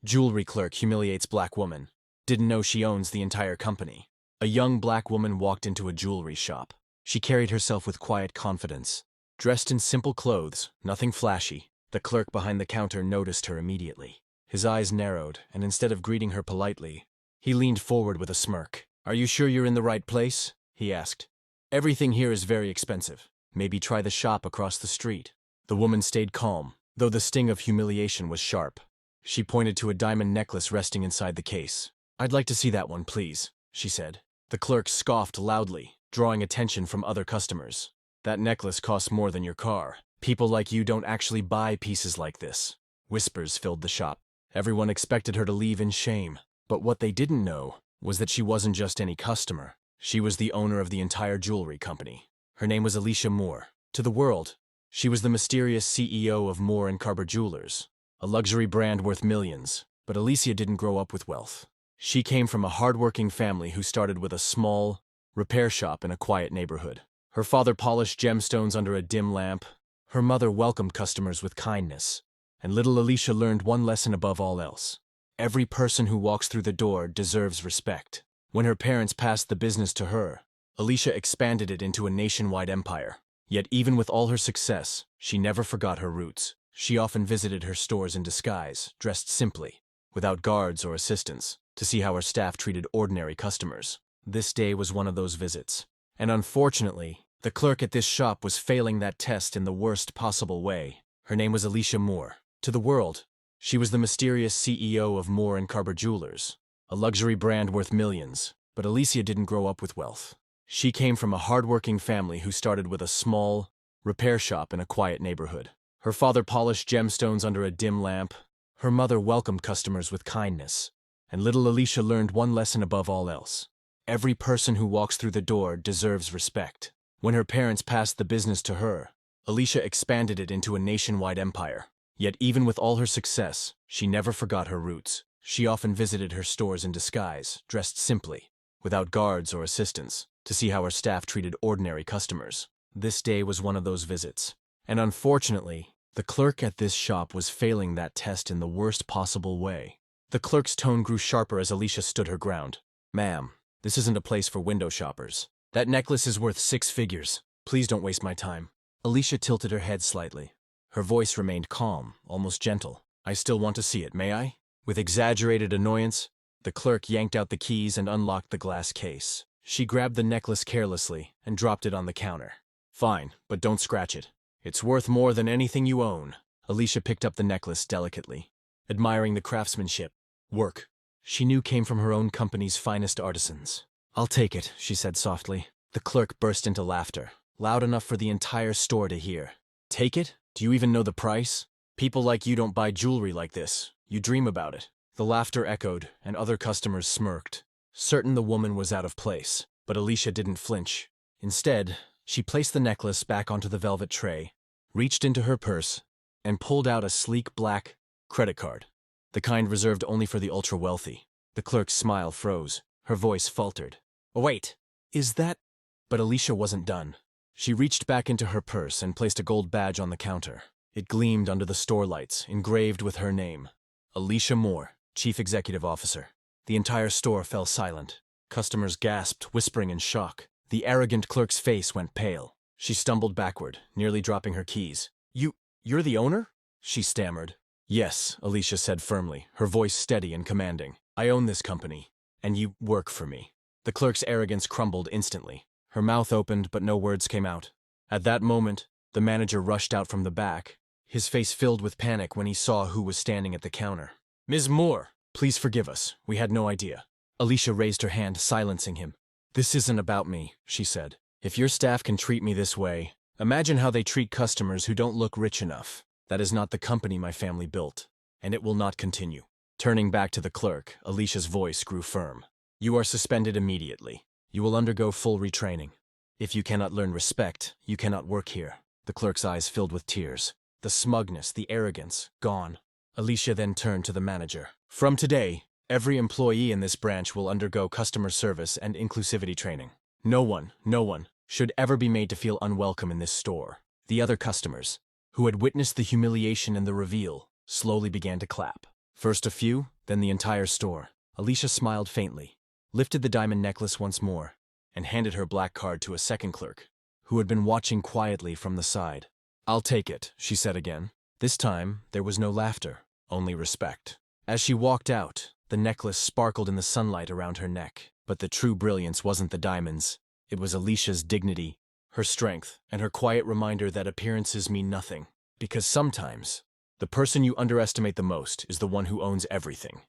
Jewelry clerk humiliates black woman. Didn't know she owns the entire company. A young black woman walked into a jewelry shop. She carried herself with quiet confidence. Dressed in simple clothes, nothing flashy, the clerk behind the counter noticed her immediately. His eyes narrowed, and instead of greeting her politely, he leaned forward with a smirk. "Are you sure you're in the right place?" he asked. "Everything here is very expensive. Maybe try the shop across the street." The woman stayed calm, though the sting of humiliation was sharp. She pointed to a diamond necklace resting inside the case. "I'd like to see that one, please," she said. The clerk scoffed loudly, drawing attention from other customers. "That necklace costs more than your car. People like you don't actually buy pieces like this." Whispers filled the shop. Everyone expected her to leave in shame. But what they didn't know was that she wasn't just any customer. She was the owner of the entire jewelry company. Her name was Alicia Moore. To the world, she was the mysterious CEO of Moore and Carver Jewelers, a luxury brand worth millions. But Alicia didn't grow up with wealth. She came from a hardworking family who started with a small repair shop in a quiet neighborhood. Her father polished gemstones under a dim lamp. Her mother welcomed customers with kindness. And little Alicia learned one lesson above all else. Every person who walks through the door deserves respect. When her parents passed the business to her, Alicia expanded it into a nationwide empire. Yet even with all her success, she never forgot her roots. She often visited her stores in disguise, dressed simply, without guards or assistants, to see how her staff treated ordinary customers. This day was one of those visits. And unfortunately, the clerk at this shop was failing that test in the worst possible way. Her name was Alicia Moore. To the world, she was the mysterious CEO of Moore and Carver Jewelers, a luxury brand worth millions. But Alicia didn't grow up with wealth. She came from a hardworking family who started with a small repair shop in a quiet neighborhood. Her father polished gemstones under a dim lamp. Her mother welcomed customers with kindness. And little Alicia learned one lesson above all else. Every person who walks through the door deserves respect. When her parents passed the business to her, Alicia expanded it into a nationwide empire. Yet even with all her success, she never forgot her roots. She often visited her stores in disguise, dressed simply, without guards or assistants, to see how her staff treated ordinary customers. This day was one of those visits. And unfortunately, the clerk at this shop was failing that test in the worst possible way. The clerk's tone grew sharper as Alicia stood her ground. "Ma'am, this isn't a place for window shoppers. That necklace is worth 6 figures. Please don't waste my time." Alicia tilted her head slightly. Her voice remained calm, almost gentle. "I still want to see it, may I?" With exaggerated annoyance, the clerk yanked out the keys and unlocked the glass case. She grabbed the necklace carelessly and dropped it on the counter. "Fine, but don't scratch it. It's worth more than anything you own." Alicia picked up the necklace delicately, admiring the craftsmanship. Work she knew came from her own company's finest artisans. "I'll take it," she said softly. The clerk burst into laughter, loud enough for the entire store to hear. "Take it? Do you even know the price? People like you don't buy jewelry like this. You dream about it." The laughter echoed, and other customers smirked, certain the woman was out of place. But Alicia didn't flinch. Instead, she placed the necklace back onto the velvet tray, reached into her purse, and pulled out a sleek black credit card, the kind reserved only for the ultra-wealthy. The clerk's smile froze. Her voice faltered. "Oh, wait, is that—" But Alicia wasn't done. She reached back into her purse and placed a gold badge on the counter. It gleamed under the store lights, engraved with her name. Alicia Moore, Chief Executive Officer. The entire store fell silent. Customers gasped, whispering in shock. The arrogant clerk's face went pale. She stumbled backward, nearly dropping her keys. You're the owner?" she stammered. "Yes," Alicia said firmly, her voice steady and commanding. "I own this company, and you work for me." The clerk's arrogance crumbled instantly. Her mouth opened, but no words came out. At that moment, the manager rushed out from the back, his face filled with panic when he saw who was standing at the counter. "Ms. Moore, please forgive us. We had no idea." Alicia raised her hand, silencing him. "This isn't about me," she said. "If your staff can treat me this way, imagine how they treat customers who don't look rich enough. That is not the company my family built, and it will not continue." Turning back to the clerk, Alicia's voice grew firm. "You are suspended immediately. You will undergo full retraining. If you cannot learn respect, you cannot work here." The clerk's eyes filled with tears. The smugness, the arrogance, gone. Alicia then turned to the manager. "From today, every employee in this branch will undergo customer service and inclusivity training. No one should ever be made to feel unwelcome in this store." The other customers, who had witnessed the humiliation and the reveal, slowly began to clap. First a few, then the entire store. Alicia smiled faintly, lifted the diamond necklace once more, and handed her black card to a second clerk, who had been watching quietly from the side. "I'll take it," she said again. This time, there was no laughter, only respect. As she walked out, the necklace sparkled in the sunlight around her neck. But the true brilliance wasn't the diamonds. It was Alicia's dignity, her strength, and her quiet reminder that appearances mean nothing. Because sometimes, the person you underestimate the most is the one who owns everything.